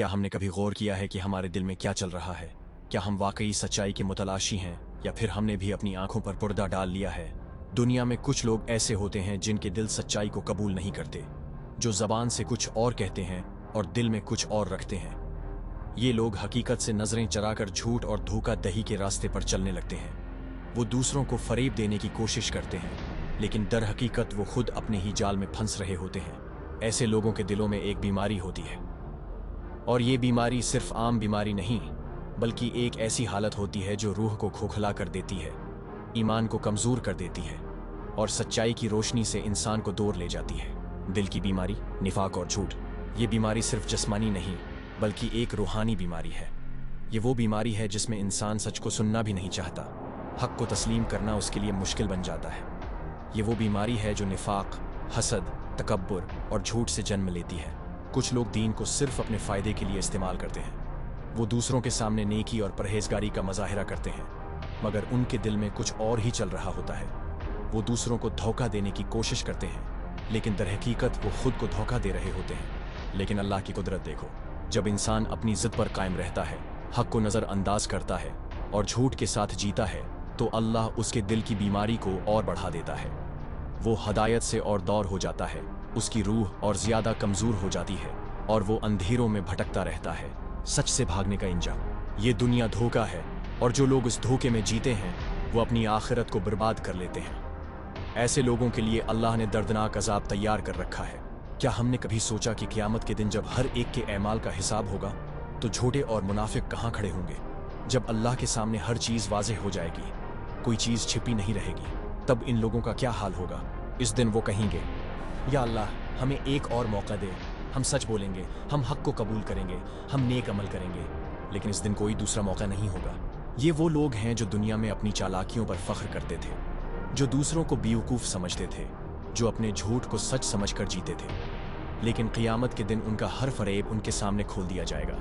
क्या हमने कभी गौर किया है कि हमारे दिल में क्या चल रहा है? क्या हम वाकई सच्चाई की मुतलाशी हैं या फिर हमने भी अपनी आंखों पर पर्दा डाल लिया है? दुनिया में कुछ लोग ऐसे होते हैं जिनके दिल सच्चाई को कबूल नहीं करते, जो जबान से कुछ और कहते हैं और दिल में कुछ और रखते हैं। ये लोग हकीकत से नजरें चराकर झूठ और धोखा दही के रास्ते पर चलने लगते हैं। वो दूसरों को फरेब देने की कोशिश करते हैं, लेकिन दर हकीकत वो खुद अपने ही जाल में फंस रहे होते हैं। ऐसे लोगों के दिलों में एक बीमारी होती है, और ये बीमारी सिर्फ आम बीमारी नहीं, बल्कि एक ऐसी हालत होती है जो रूह को खोखला कर देती है, ईमान को कमजोर कर देती है और सच्चाई की रोशनी से इंसान को दूर ले जाती है। दिल की बीमारी, निफाक और झूठ। ये बीमारी सिर्फ जिस्मानी नहीं, बल्कि एक रूहानी बीमारी है। ये वो बीमारी है जिसमें इंसान सच को सुनना भी नहीं चाहता, हक को तस्लीम करना उसके लिए मुश्किल बन जाता है। ये वो बीमारी है जो निफाक, हसद, तकब्बुर और झूठ से जन्म लेती है। कुछ लोग दीन को सिर्फ अपने फायदे के लिए इस्तेमाल करते हैं। वो दूसरों के सामने नेकी और परहेजगारी का मजाहिरा करते हैं, मगर उनके दिल में कुछ और ही चल रहा होता है। वो दूसरों को धोखा देने की कोशिश करते हैं, लेकिन दरहकीकत वो खुद को धोखा दे रहे होते हैं। लेकिन अल्लाह की कुदरत देखो, जब इंसान अपनी जिद पर कायम रहता है, हक को नजरअंदाज करता है और झूठ के साथ जीता है, तो अल्लाह उसके दिल की बीमारी को और बढ़ा देता है। वो हदायत से और दूर हो जाता है, उसकी रूह और ज्यादा कमजोर हो जाती है और वो अंधेरों में भटकता रहता है, सच से भागने का इंजाम। ये दुनिया धोखा है, और जो लोग इस धोखे में जीते हैं वो अपनी आखिरत को बर्बाद कर लेते हैं। ऐसे लोगों के लिए अल्लाह ने दर्दनाक अजाब तैयार कर रखा है। क्या हमने कभी सोचा कि क़यामत के दिन जब हर एक के ऐमाल का हिसाब होगा, तो झूठे और मुनाफिक कहाँ खड़े होंगे? जब अल्लाह के सामने हर चीज वाज़ेह हो जाएगी, कोई चीज छिपी नहीं रहेगी, तब इन लोगों का क्या हाल होगा? इस दिन वो कहेंगे, या अल्लाह, हमें एक और मौका दे, हम सच बोलेंगे, हम हक को कबूल करेंगे, हम नेक अमल करेंगे। लेकिन इस दिन कोई दूसरा मौका नहीं होगा। ये वो लोग हैं जो दुनिया में अपनी चालाकियों पर फख्र करते थे, जो दूसरों को बेवकूफ़ समझते थे, जो अपने झूठ को सच समझकर जीते थे। लेकिन क़यामत के दिन उनका हर फरेब उनके सामने खोल दिया जाएगा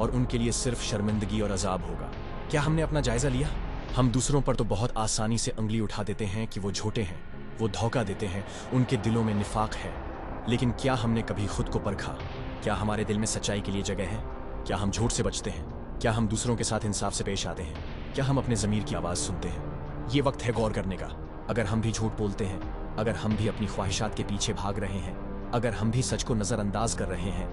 और उनके लिए सिर्फ शर्मिंदगी और अजाब होगा। क्या हमने अपना जायजा लिया? हम दूसरों पर तो बहुत आसानी से उंगली उठा देते हैं कि वो झूठे हैं, वो धोखा देते हैं, उनके दिलों में निफाक है। लेकिन क्या हमने कभी खुद को परखा? क्या हमारे दिल में सच्चाई के लिए जगह है? क्या हम झूठ से बचते हैं? क्या हम दूसरों के साथ इंसाफ से पेश आते हैं? क्या हम अपने ज़मीर की आवाज़ सुनते हैं? ये वक्त है गौर करने का। अगर हम भी झूठ बोलते हैं, अगर हम भी अपनी ख्वाहिशात के पीछे भाग रहे हैं, अगर हम भी सच को नज़रअंदाज कर रहे हैं,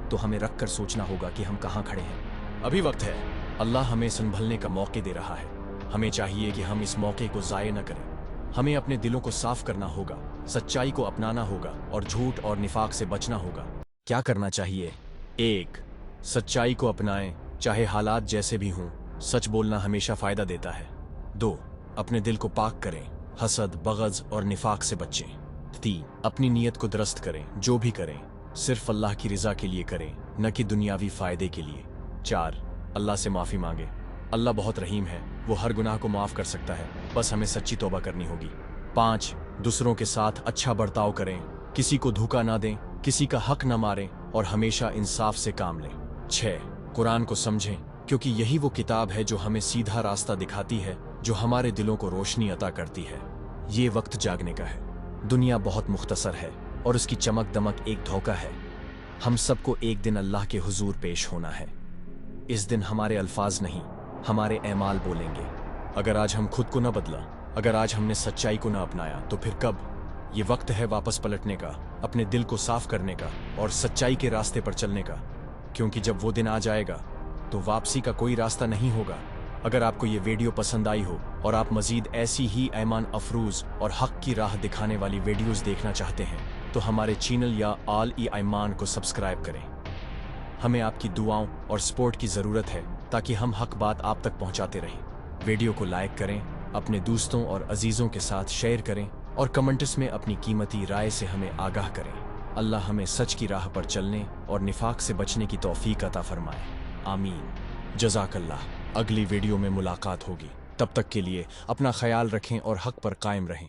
तो हमें रख कर सोचना होगा कि हम कहाँ खड़े हैं। अभी वक्त है। अल्लाह हमें संभलने का मौके दे रहा है। हमें चाहिए कि हम इस मौके को ज़ाय न करें। हमें अपने दिलों को साफ करना होगा, सच्चाई को अपनाना होगा और झूठ और निफाक से बचना होगा। क्या करना चाहिए? 1. सच्चाई को अपनाएं, चाहे हालात जैसे भी हों। सच बोलना हमेशा फायदा देता है। 2. अपने दिल को पाक करें, हसद, बग़ज़ और निफाक से बचें। 3. अपनी नीयत को दुरुस्त करें, जो भी करें सिर्फ अल्लाह की रज़ा के लिए करें, न कि दुनियावी फ़ायदे के लिए। 4. अल्लाह से माफ़ी मांगे। अल्लाह बहुत रहीम है, वो हर गुनाह को माफ़ कर सकता है, बस हमें सच्ची तौबा करनी होगी। 5. दूसरों के साथ अच्छा बर्ताव करें, किसी को धोखा ना दें, किसी का हक न मारें और हमेशा इंसाफ से काम लें। 6. कुरान को समझें, क्योंकि यही वो किताब है जो हमें सीधा रास्ता दिखाती है, जो हमारे दिलों को रोशनी अता करती है। ये वक्त जागने का है। दुनिया बहुत मुख्तसर है और उसकी चमक दमक एक धोखा है। हम सबको एक दिन अल्लाह के हुजूर पेश होना है। इस दिन हमारे अल्फाज नहीं, हमारे ऐमाल बोलेंगे। अगर आज हम खुद को न बदला, अगर आज हमने सच्चाई को न अपनाया, तो फिर कब? ये वक्त है वापस पलटने का, अपने दिल को साफ करने का और सच्चाई के रास्ते पर चलने का, क्योंकि जब वो दिन आ जाएगा तो वापसी का कोई रास्ता नहीं होगा। अगर आपको ये वीडियो पसंद आई हो और आप मजीद ऐसी ही ईमान अफरूज और हक की राह दिखाने वाली वीडियोस देखना चाहते हैं, तो हमारे चैनल या आल ई ईमान को सब्सक्राइब करें। हमें आपकी दुआओं और सपोर्ट की ज़रूरत है, ताकि हम हक बात आप तक पहुंचाते रहें। वीडियो को लाइक करें, अपने दोस्तों और अजीज़ों के साथ शेयर करें और कमेंट्स में अपनी कीमती राय से हमें आगाह करें। अल्लाह हमें सच की राह पर चलने और निफाक से बचने की तौफीक अता फरमाए। आमीन। जज़ाकल्लाह। अगली वीडियो में मुलाकात होगी। तब तक के लिए अपना ख्याल रखें और हक पर कायम रहें।